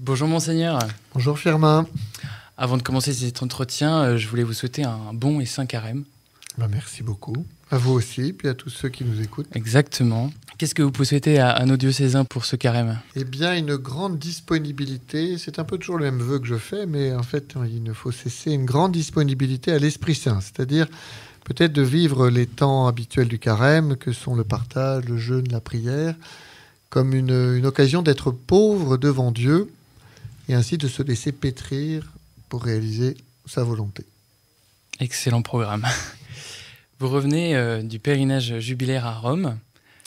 Bonjour Monseigneur. Bonjour Firmin. Avant de commencer cet entretien, je voulais vous souhaiter un bon et saint carême. Merci beaucoup. À vous aussi, puis à tous ceux qui nous écoutent. Exactement. Qu'est-ce que vous pouvez souhaiter à nos diocésains pour ce carême ? Eh bien, une grande disponibilité. C'est un peu toujours le même vœu que je fais, mais en fait, il ne faut cesser une grande disponibilité à l'Esprit Saint. C'est-à-dire peut-être de vivre les temps habituels du carême, que sont le partage, le jeûne, la prière, comme une occasion d'être pauvre devant Dieu et ainsi de se laisser pétrir pour réaliser sa volonté. Excellent programme. Vous revenez du pèlerinage jubilaire à Rome,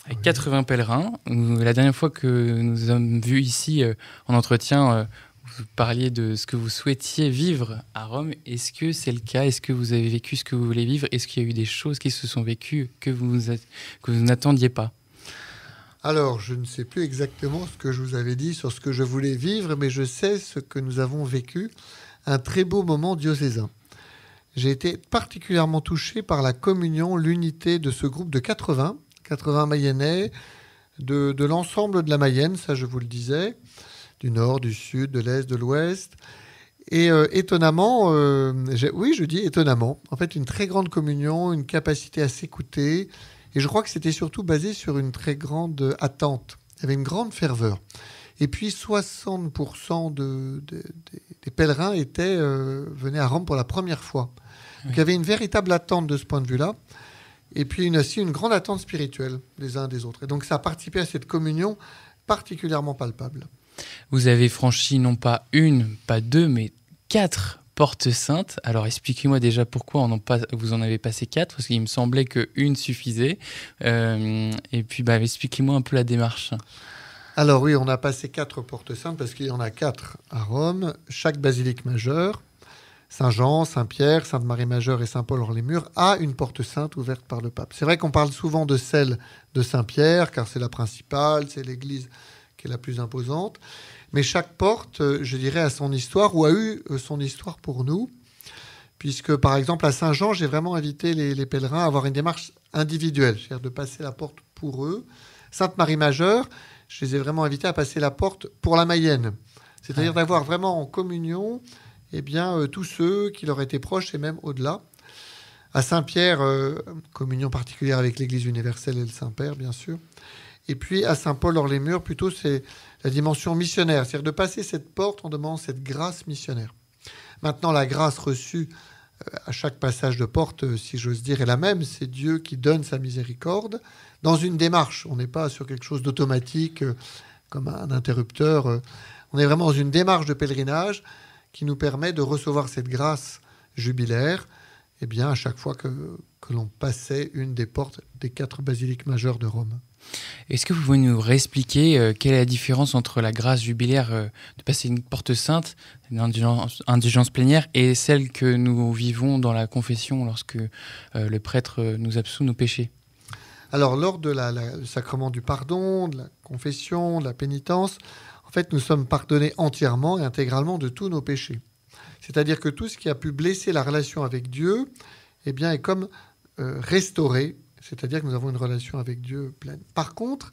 avec 80 pèlerins. La dernière fois que nous avons vu ici en entretien, vous parliez de ce que vous souhaitiez vivre à Rome. Est-ce que c'est le cas ? Est-ce que vous avez vécu ce que vous voulez vivre ? Est-ce qu'il y a eu des choses qui se sont vécues que vous n'attendiez pas ? Alors, je ne sais plus exactement ce que je vous avais dit sur ce que je voulais vivre, mais je sais ce que nous avons vécu, un très beau moment diocésain. J'ai été particulièrement touché par la communion, l'unité de ce groupe de 80 Mayennais, de l'ensemble de la Mayenne, ça je vous le disais, du nord, du sud, de l'est, de l'ouest. Et étonnamment, oui je dis étonnamment, en fait une très grande communion, une capacité à s'écouter, et je crois que c'était surtout basé sur une très grande attente. Il y avait une grande ferveur. Et puis 60% des pèlerins venaient à Rome pour la première fois. Donc il y avait une véritable attente de ce point de vue-là. Et puis aussi une grande attente spirituelle des uns des autres. Et donc ça a participé à cette communion particulièrement palpable. Vous avez franchi non pas une, pas deux, mais 4 portes saintes. Alors expliquez-moi déjà pourquoi vous en avez passé 4, parce qu'il me semblait qu'une suffisait. Et puis expliquez-moi un peu la démarche. Alors oui, on a passé 4 portes saintes, parce qu'il y en a 4 à Rome, chaque basilique majeure. Saint-Jean, Saint-Pierre, Sainte-Marie-Majeure et Saint-Paul-Hors-les-Murs a une porte sainte ouverte par le pape. C'est vrai qu'on parle souvent de celle de Saint-Pierre, car c'est la principale, c'est l'église qui est la plus imposante. Mais chaque porte, je dirais, a son histoire, ou a eu son histoire pour nous. Puisque, par exemple, à Saint-Jean, j'ai vraiment invité les pèlerins à avoir une démarche individuelle, c'est-à-dire de passer la porte pour eux. Sainte-Marie-Majeure, je les ai vraiment invités à passer la porte pour la Mayenne. C'est-à-dire d'avoir vraiment en communion tous ceux qui leur étaient proches et même au-delà. À Saint-Pierre, communion particulière avec l'Église universelle et le Saint-Père, bien sûr. Et puis à Saint-Paul-Hors-les-Murs, plutôt, c'est la dimension missionnaire. C'est-à-dire de passer cette porte en demandant cette grâce missionnaire. Maintenant, la grâce reçue à chaque passage de porte, si j'ose dire, est la même. C'est Dieu qui donne sa miséricorde dans une démarche. On n'est pas sur quelque chose d'automatique, comme un interrupteur. On est vraiment dans une démarche de pèlerinage qui nous permet de recevoir cette grâce jubilaire à chaque fois que l'on passait une des portes des 4 basiliques majeures de Rome. Est-ce que vous pouvez nous réexpliquer quelle est la différence entre la grâce jubilaire de passer une porte sainte, une indulgence plénière, et celle que nous vivons dans la confession lorsque le prêtre nous absout nos péchés ? Alors, lors de le sacrement du pardon, de la confession, de la pénitence, en fait, nous sommes pardonnés entièrement et intégralement de tous nos péchés. C'est-à-dire que tout ce qui a pu blesser la relation avec Dieu, est comme restauré. C'est-à-dire que nous avons une relation avec Dieu pleine. Par contre,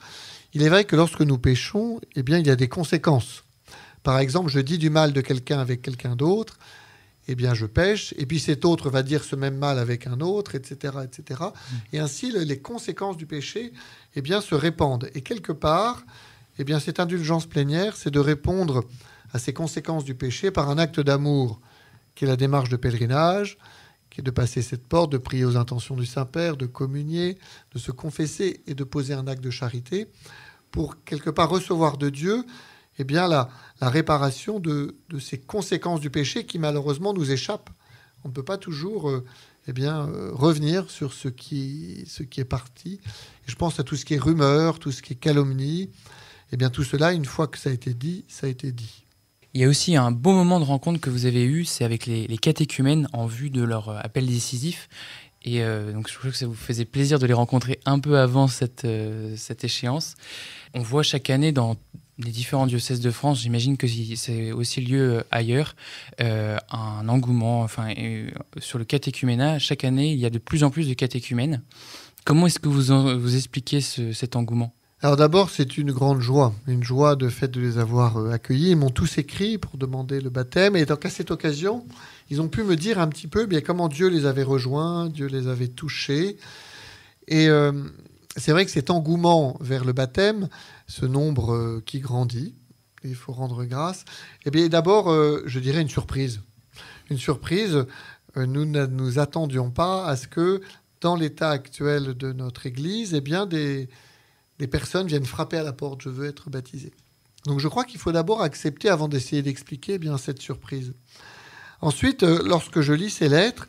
il est vrai que lorsque nous péchons, il y a des conséquences. Par exemple, je dis du mal de quelqu'un avec quelqu'un d'autre, je pêche, et puis cet autre va dire ce même mal avec un autre, etc., etc. Et ainsi, les conséquences du péché, se répandent. Et quelque part, cette indulgence plénière, c'est de répondre à ces conséquences du péché par un acte d'amour, qui est la démarche de pèlerinage, qui est de passer cette porte, de prier aux intentions du Saint-Père, de communier, de se confesser et de poser un acte de charité, pour quelque part recevoir de Dieu la réparation de ces conséquences du péché qui malheureusement nous échappent. On ne peut pas toujours revenir sur ce qui est parti. Et je pense à tout ce qui est rumeur, tout ce qui est calomnie. Tout cela, une fois que ça a été dit, ça a été dit. Il y a aussi un beau moment de rencontre que vous avez eu, c'est avec les catéchumènes en vue de leur appel décisif. Et donc je trouve que ça vous faisait plaisir de les rencontrer un peu avant cette échéance. On voit chaque année dans les différents diocèses de France, j'imagine que c'est aussi lieu ailleurs, un engouement sur le catéchuménat. Chaque année, il y a de plus en plus de catéchumènes. Comment est-ce que vous expliquez cet engouement ? Alors d'abord, c'est une grande joie, de fait de les avoir accueillis. Ils m'ont tous écrit pour demander le baptême. Et donc à cette occasion, ils ont pu me dire un petit peu comment Dieu les avait rejoints, Dieu les avait touchés. Et c'est vrai que cet engouement vers le baptême, ce nombre qui grandit, il faut rendre grâce. Eh bien d'abord, je dirais une surprise. Une surprise, nous ne nous attendions pas à ce que dans l'état actuel de notre Église, eh bien des personnes viennent frapper à la porte, je veux être baptisé. Donc je crois qu'il faut d'abord accepter, avant d'essayer d'expliquer, cette surprise. Ensuite, lorsque je lis ces lettres,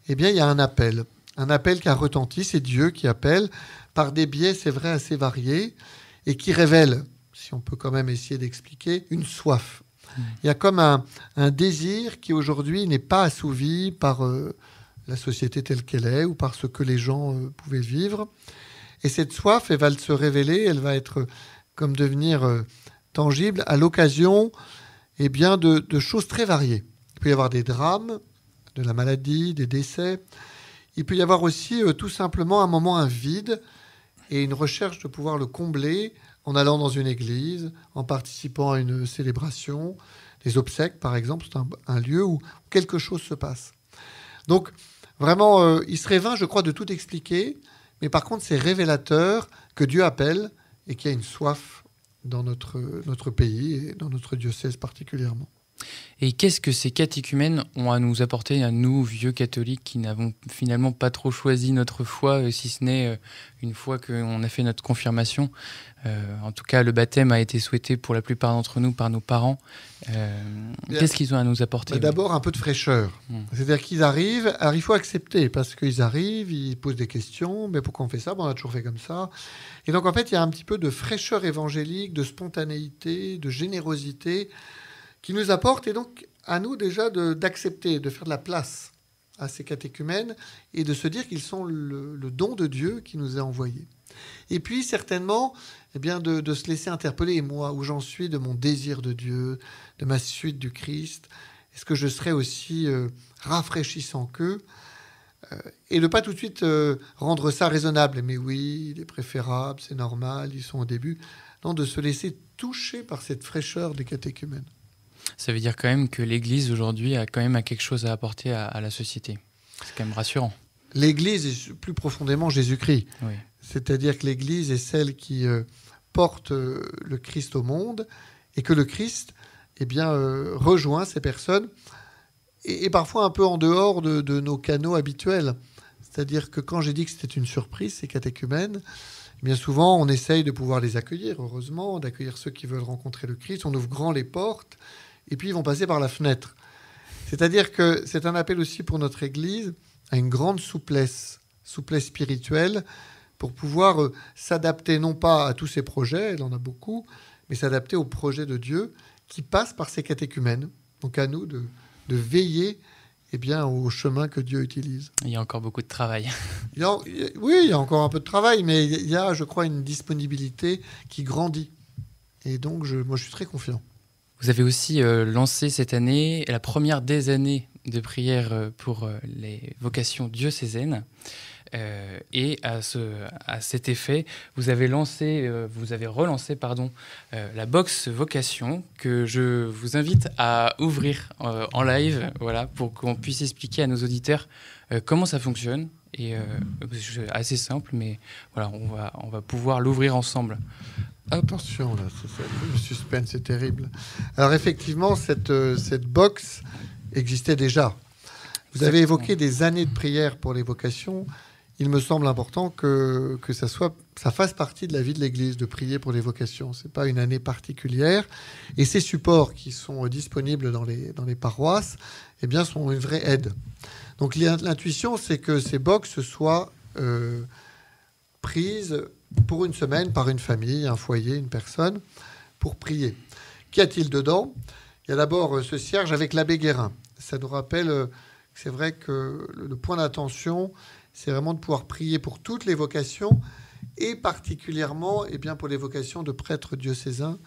il y a un appel qui a retenti, c'est Dieu qui appelle, par des biais, c'est vrai, assez variés, et qui révèle, si on peut quand même essayer d'expliquer, une soif. Il y a comme un désir qui aujourd'hui n'est pas assouvi par la société telle qu'elle est, ou par ce que les gens pouvaient vivre. Et cette soif, elle va se révéler, elle va être comme devenir tangible à l'occasion de choses très variées. Il peut y avoir des drames, de la maladie, des décès. Il peut y avoir aussi tout simplement un vide et une recherche de pouvoir le combler en allant dans une église, en participant à une célébration, des obsèques par exemple, c'est un lieu où quelque chose se passe. Donc vraiment, il serait vain, je crois, de tout expliquer. Mais par contre, c'est révélateur que Dieu appelle et qu'il y a une soif dans notre pays et dans notre diocèse particulièrement. Et qu'est-ce que ces catéchumènes ont à nous apporter, à nous, vieux catholiques, qui n'avons finalement pas trop choisi notre foi, si ce n'est une fois qu'on a fait notre confirmation. En tout cas, le baptême a été souhaité pour la plupart d'entre nous par nos parents. Qu'est-ce qu'ils ont à nous apporter? D'abord, un peu de fraîcheur. C'est-à-dire qu'ils arrivent, alors il faut accepter, parce qu'ils arrivent, ils posent des questions, mais pourquoi on fait ça? On a toujours fait comme ça. Et donc, en fait, il y a un petit peu de fraîcheur évangélique, de spontanéité, de générosité, qui nous apporte, et donc à nous déjà d'accepter, de faire de la place à ces catéchumènes et de se dire qu'ils sont le don de Dieu qui nous est envoyé. Et puis certainement de se laisser interpeller, et moi, où j'en suis de mon désir de Dieu, de ma suite du Christ, est-ce que je serai aussi rafraîchissant qu'eux, et de pas tout de suite rendre ça raisonnable, mais oui, il est préférable, c'est normal, ils sont au début. Non, de se laisser toucher par cette fraîcheur des catéchumènes. Ça veut dire quand même que l'Église aujourd'hui a quand même quelque chose à apporter à la société. C'est quand même rassurant. L'Église est plus profondément Jésus-Christ. Oui. C'est-à-dire que l'Église est celle qui porte le Christ au monde et que le Christ rejoint ces personnes et parfois un peu en dehors de nos canaux habituels. C'est-à-dire que quand j'ai dit que c'était une surprise, ces catéchumènes, bien souvent on essaye de pouvoir les accueillir, heureusement, d'accueillir ceux qui veulent rencontrer le Christ. On ouvre grand les portes et puis ils vont passer par la fenêtre. C'est-à-dire que c'est un appel aussi pour notre Église à une grande souplesse spirituelle, pour pouvoir s'adapter non pas à tous ces projets, elle en a beaucoup, mais s'adapter au projet de Dieu qui passe par ces catéchumènes. Donc à nous de veiller au chemin que Dieu utilise. Il y a encore beaucoup de travail. Oui, il y a encore un peu de travail, mais il y a, je crois, une disponibilité qui grandit. Et donc, moi, je suis très confiant. Vous avez aussi lancé cette année la première des années de prière pour les vocations diocésaines. Et à cet effet, vous avez relancé la box vocation que je vous invite à ouvrir en live, voilà, pour qu'on puisse expliquer à nos auditeurs comment ça fonctionne. Et c'est assez simple, mais voilà, on va pouvoir l'ouvrir ensemble. Attention, là, le suspense est terrible. Alors effectivement, cette box existait déjà. Vous avez évoqué des années de prière pour les vocations. Il me semble important que ça fasse partie de la vie de l'Église, de prier pour les vocations. Ce n'est pas une année particulière. Et ces supports qui sont disponibles dans les paroisses sont une vraie aide. Donc l'intuition, c'est que ces box soient prises pour une semaine par une famille, un foyer, une personne, pour prier. Qu'y a-t-il dedans? Il y a d'abord ce cierge avec l'abbé Guérin. Ça nous rappelle que c'est vrai que le point d'attention, c'est vraiment de pouvoir prier pour toutes les vocations, et particulièrement pour les vocations de prêtres diocésains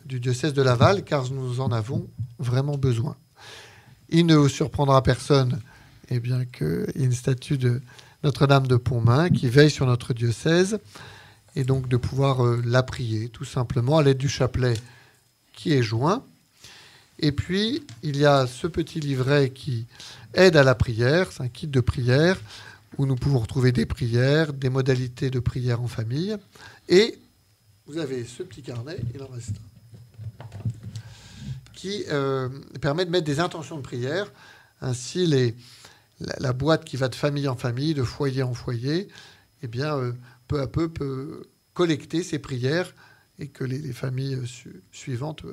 du diocèse de Laval, car nous en avons vraiment besoin. Il ne vous surprendra personne qu'il y ait une statue de Notre-Dame de Pontmain qui veille sur notre diocèse et donc de pouvoir la prier tout simplement à l'aide du chapelet qui est joint. Et puis, il y a ce petit livret qui aide à la prière, c'est un kit de prière où nous pouvons retrouver des prières, des modalités de prière en famille. Et vous avez ce petit carnet, il en reste un, qui permet de mettre des intentions de prière. Ainsi, la boîte qui va de famille en famille, de foyer en foyer, eh bien, peu à peu peut collecter ces prières et que les familles suivantes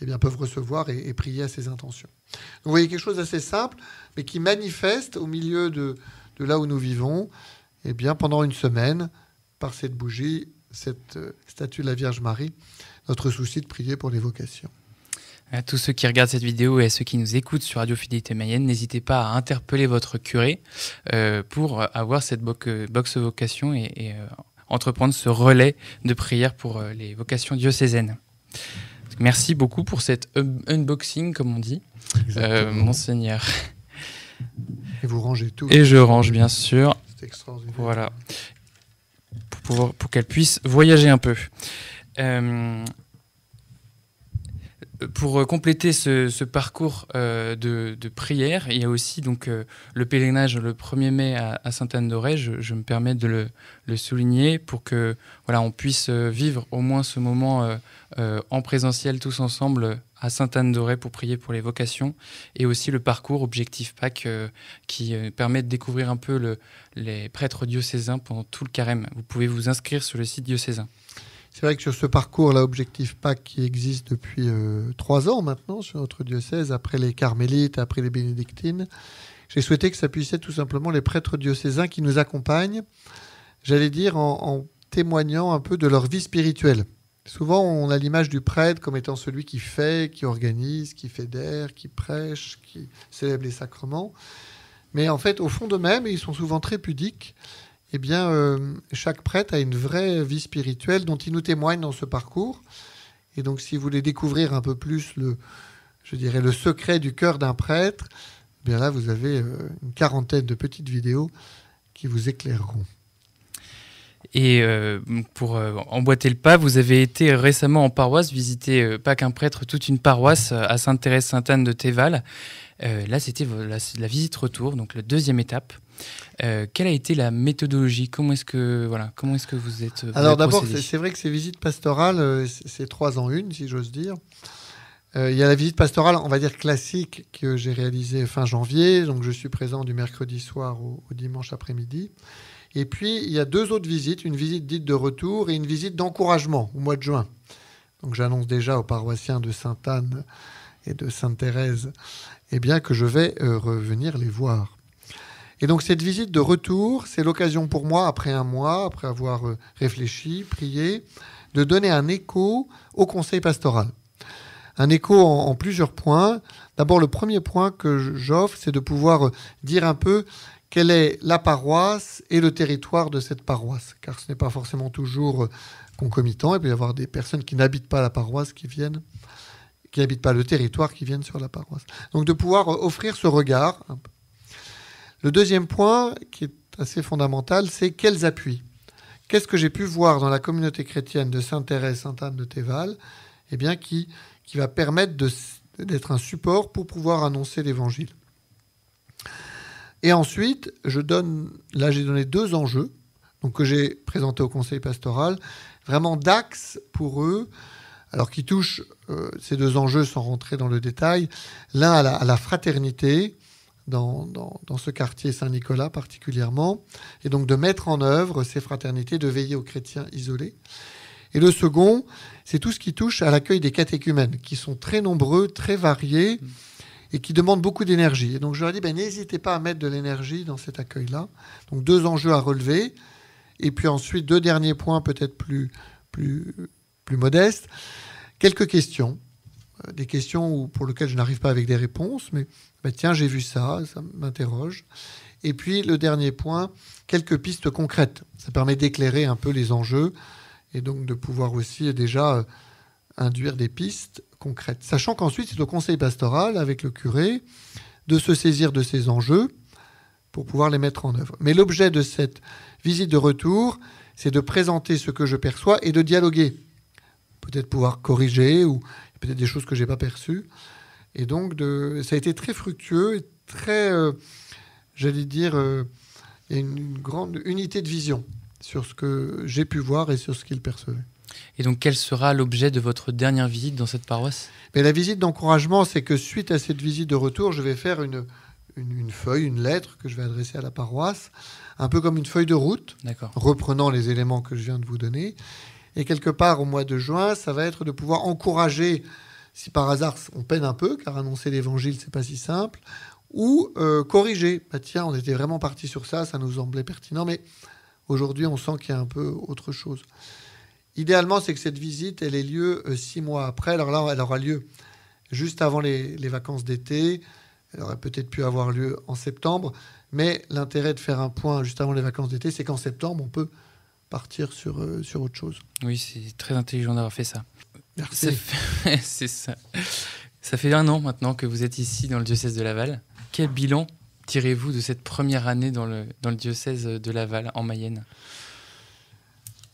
eh bien, peuvent recevoir et prier à ces intentions. Donc, vous voyez quelque chose d'assez simple, mais qui manifeste au milieu de là où nous vivons, eh bien, pendant une semaine, par cette bougie, cette statue de la Vierge Marie, notre souci de prier pour les vocations. À tous ceux qui regardent cette vidéo et à ceux qui nous écoutent sur Radio Fidélité Mayenne, n'hésitez pas à interpeller votre curé pour avoir cette box vocation et entreprendre ce relais de prière pour les vocations diocésaines. Merci beaucoup pour cet unboxing, comme on dit, Monseigneur. Et vous rangez tout. Et je range, bien sûr. C'est extraordinaire. Voilà. Pour qu'elle puisse voyager un peu. Pour compléter ce parcours de prière, il y a aussi donc, le pèlerinage le 1er mai à Sainte-Anne-d'Auray. Je me permets de le souligner pour que voilà, on puisse vivre au moins ce moment en présentiel tous ensemble à Sainte-Anne-d'Auray pour prier pour les vocations, et aussi le parcours Objectif Pâques qui permet de découvrir un peu les prêtres diocésains pendant tout le carême. Vous pouvez vous inscrire sur le site diocésain. C'est vrai que sur ce parcours-là, Objectif Pâques, qui existe depuis 3 ans maintenant sur notre diocèse, après les carmélites, après les bénédictines, j'ai souhaité que ça puisse être tout simplement les prêtres diocésains qui nous accompagnent, j'allais dire en témoignant un peu de leur vie spirituelle. Souvent, on a l'image du prêtre comme étant celui qui fait, qui organise, qui fédère, qui prêche, qui célèbre les sacrements. Mais en fait, au fond d'eux-mêmes, ils sont souvent très pudiques. Eh bien, chaque prêtre a une vraie vie spirituelle dont il nous témoigne dans ce parcours. Et donc, si vous voulez découvrir un peu plus le secret du cœur d'un prêtre, eh bien là, vous avez une 40aine de petites vidéos qui vous éclaireront. Et pour emboîter le pas, vous avez été récemment en paroisse, visiter pas qu'un prêtre, toute une paroisse à Sainte-Thérèse-Sainte-Anne de Théval. Là, c'était la visite retour, donc la 2e étape. Quelle a été la méthodologie ? Comment est-ce que vous êtes Alors d'abord, c'est vrai que ces visites pastorales, c'est 3 en une, si j'ose dire. Il y a la visite pastorale, on va dire classique, que j'ai réalisée fin janvier. Donc je suis présent du mercredi soir au dimanche après-midi. Et puis, il y a 2 autres visites, une visite dite de retour et une visite d'encouragement au mois de juin. Donc j'annonce déjà aux paroissiens de Sainte-Anne et de Sainte-Thérèse eh bien, que je vais revenir les voir. Et donc cette visite de retour, c'est l'occasion pour moi, après un mois, après avoir réfléchi, prié, de donner un écho au conseil pastoral. Un écho en plusieurs points. D'abord, le premier point que j'offre, c'est de pouvoir dire un peu quelle est la paroisse et le territoire de cette paroisse. Car ce n'est pas forcément toujours concomitant. Il peut y avoir des personnes qui n'habitent pas la paroisse, qui n'habitent pas le territoire, qui viennent sur la paroisse. Donc de pouvoir offrir ce regard. Le deuxième point, qui est assez fondamental, c'est quels appuis. Qu'est-ce que j'ai pu voir dans la communauté chrétienne de Sainte-Thérèse, Sainte-Anne de Théval, eh bien, qui va permettre d'être un support pour pouvoir annoncer l'Évangile. Et ensuite, j'ai donné 2 enjeux, donc que j'ai présentés au conseil pastoral, vraiment d'axes pour eux, alors qui touchent ces 2 enjeux sans rentrer dans le détail, l'un à la fraternité, dans ce quartier Saint-Nicolas particulièrement, et donc de mettre en œuvre ces fraternités, de veiller aux chrétiens isolés. Et le second, c'est tout ce qui touche à l'accueil des catéchumènes, qui sont très nombreux, très variés, et qui demandent beaucoup d'énergie. Et donc je leur ai dit, n'hésitez pas à mettre de l'énergie dans cet accueil-là. Donc 2 enjeux à relever, et puis ensuite 2 derniers points peut-être plus modestes. Quelques questions, des questions pour lesquelles je n'arrive pas avec des réponses, mais tiens, j'ai vu ça m'interroge. Et puis le dernier point, quelques pistes concrètes. Ça permet d'éclairer un peu les enjeux et donc de pouvoir aussi déjà induire des pistes concrètes. Sachant qu'ensuite, c'est au conseil pastoral, avec le curé, de se saisir de ces enjeux pour pouvoir les mettre en œuvre. Mais l'objet de cette visite de retour, c'est de présenter ce que je perçois et de dialoguer. Peut-être pouvoir corriger ou peut-être des choses que je n'ai pas perçues. Et donc, ça a été très fructueux et très, j'allais dire, il y a une grande unité de vision sur ce que j'ai pu voir et sur ce qu'il percevait. Et donc, quel sera l'objet de votre dernière visite dans cette paroisse ? Mais la visite d'encouragement, c'est que suite à cette visite de retour, je vais faire une feuille, une lettre que je vais adresser à la paroisse, un peu comme une feuille de route, reprenant les éléments que je viens de vous donner. Et quelque part, au mois de juin, ça va être de pouvoir encourager, si par hasard on peine un peu, car annoncer l'évangile, c'est pas si simple, ou corriger. Bah, tiens, on était vraiment parti sur ça, ça nous semblait pertinent, mais aujourd'hui, on sent qu'il y a un peu autre chose. Idéalement, c'est que cette visite, elle ait lieu 6 mois après. Alors là, elle aura lieu juste avant les vacances d'été. Elle aurait peut-être pu avoir lieu en septembre. Mais l'intérêt de faire un point juste avant les vacances d'été, c'est qu'en septembre, on peut partir sur autre chose. Oui, c'est très intelligent d'avoir fait ça. Merci. C'est ça. Ça fait 1 an maintenant que vous êtes ici dans le diocèse de Laval. Quel bilan tirez-vous de cette première année dans le diocèse de Laval, en Mayenne ?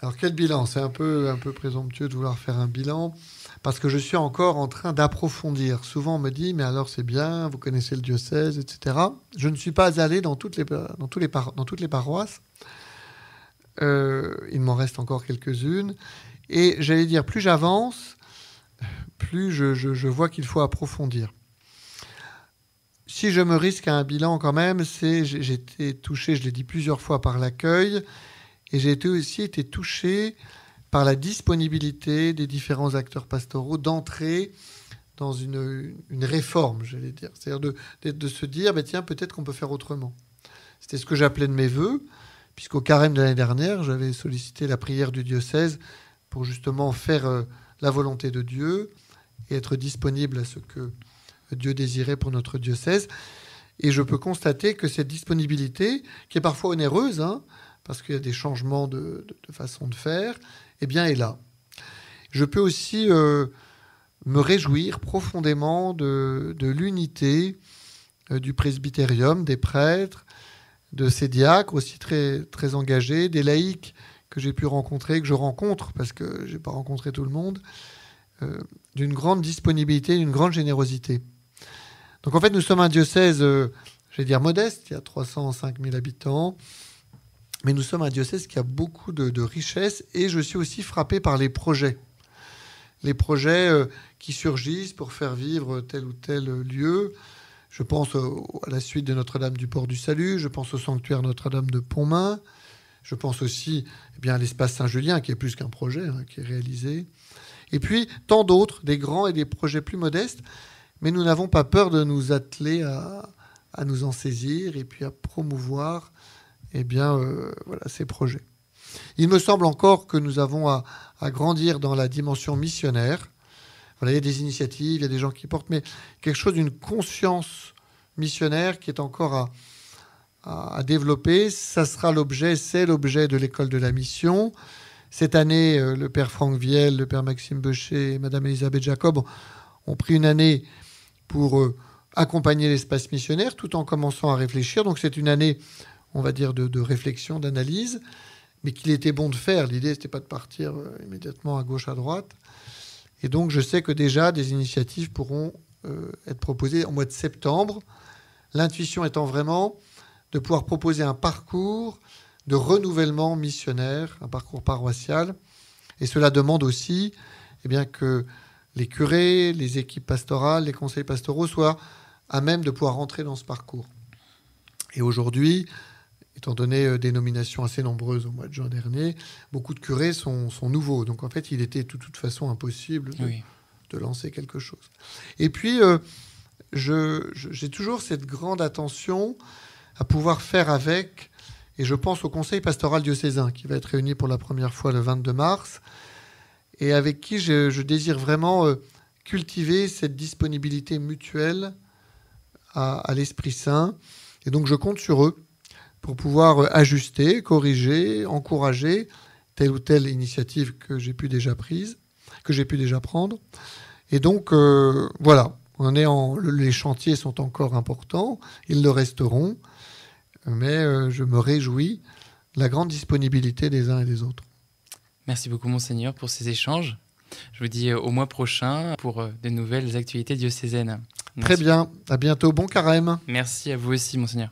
Alors, quel bilan ? C'est un peu présomptueux de vouloir faire un bilan, parce que je suis encore en train d'approfondir. Souvent, on me dit, mais alors c'est bien, vous connaissez le diocèse, etc. Je ne suis pas allé dans toutes les paroisses. Il m'en reste encore quelques-unes. Et j'allais dire, plus j'avance, plus je vois qu'il faut approfondir. Si je me risque à un bilan quand même, j'ai été touché, je l'ai dit plusieurs fois, par l'accueil. Et j'ai aussi été touché par la disponibilité des différents acteurs pastoraux d'entrer dans une réforme, j'allais dire. C'est-à-dire de se dire, bah, tiens, peut-être qu'on peut faire autrement. C'était ce que j'appelais de mes voeux, puisqu'au carême de l'année dernière, j'avais sollicité la prière du diocèse pour justement faire la volonté de Dieu et être disponible à ce que Dieu désirait pour notre diocèse. Et je peux constater que cette disponibilité, qui est parfois onéreuse, parce qu'il y a des changements de façon de faire, eh bien, est là. Je peux aussi me réjouir profondément de l'unité du presbytérium, des prêtres, de ces diacres aussi très, très engagés, des laïcs que j'ai pu rencontrer, que je rencontre, parce que je n'ai pas rencontré tout le monde, d'une grande disponibilité, d'une grande générosité. Donc en fait, nous sommes un diocèse, je vais dire modeste, il y a 305 000 habitants, mais nous sommes un diocèse qui a beaucoup de richesses, et je suis aussi frappé par les projets. Les projets qui surgissent pour faire vivre tel ou tel lieu. Je pense à la suite de Notre-Dame du Port du Salut, je pense au sanctuaire Notre-Dame de Pontmain, je pense aussi à l'espace Saint-Julien, qui est plus qu'un projet, qui est réalisé. Et puis tant d'autres, des grands et des projets plus modestes, mais nous n'avons pas peur de nous atteler à nous en saisir et puis à promouvoir ces projets. Il me semble encore que nous avons à grandir dans la dimension missionnaire. Voilà, il y a des initiatives, il y a des gens qui portent, mais quelque chose d'une conscience missionnaire qui est encore à développer. C'est l'objet de l'école de la mission. Cette année, le père Franck Viel, le père Maxime Beuchet et madame Elisabeth Jacob ont pris une année pour accompagner l'espace missionnaire tout en commençant à réfléchir. Donc c'est une année, on va dire, de réflexion, d'analyse, mais qu'il était bon de faire. L'idée, c'était pas de partir immédiatement à gauche, à droite. Et donc, je sais que déjà, des initiatives pourront être proposées au mois de septembre. L'intuition étant vraiment de pouvoir proposer un parcours de renouvellement missionnaire, un parcours paroissial. Et cela demande aussi que les curés, les équipes pastorales, les conseils pastoraux soient à même de pouvoir rentrer dans ce parcours. Et aujourd'hui, étant donné des nominations assez nombreuses au mois de juin dernier, beaucoup de curés sont nouveaux. Donc en fait, il était de toute façon impossible de lancer quelque chose. Et puis, j'ai toujours cette grande attention à pouvoir faire avec, et je pense au Conseil pastoral diocésain, qui va être réuni pour la première fois le 22 mars, et avec qui je désire vraiment cultiver cette disponibilité mutuelle à l'Esprit Saint. Et donc je compte sur eux pour pouvoir ajuster, corriger, encourager telle ou telle initiative que j'ai pu déjà prendre. Et donc, voilà, les chantiers sont encore importants, ils le resteront. mais je me réjouis de la grande disponibilité des uns et des autres. Merci beaucoup, Monseigneur, pour ces échanges. Je vous dis au mois prochain pour de nouvelles actualités diocésaines. Merci. Très bien, à bientôt, bon carême. Merci à vous aussi, Monseigneur.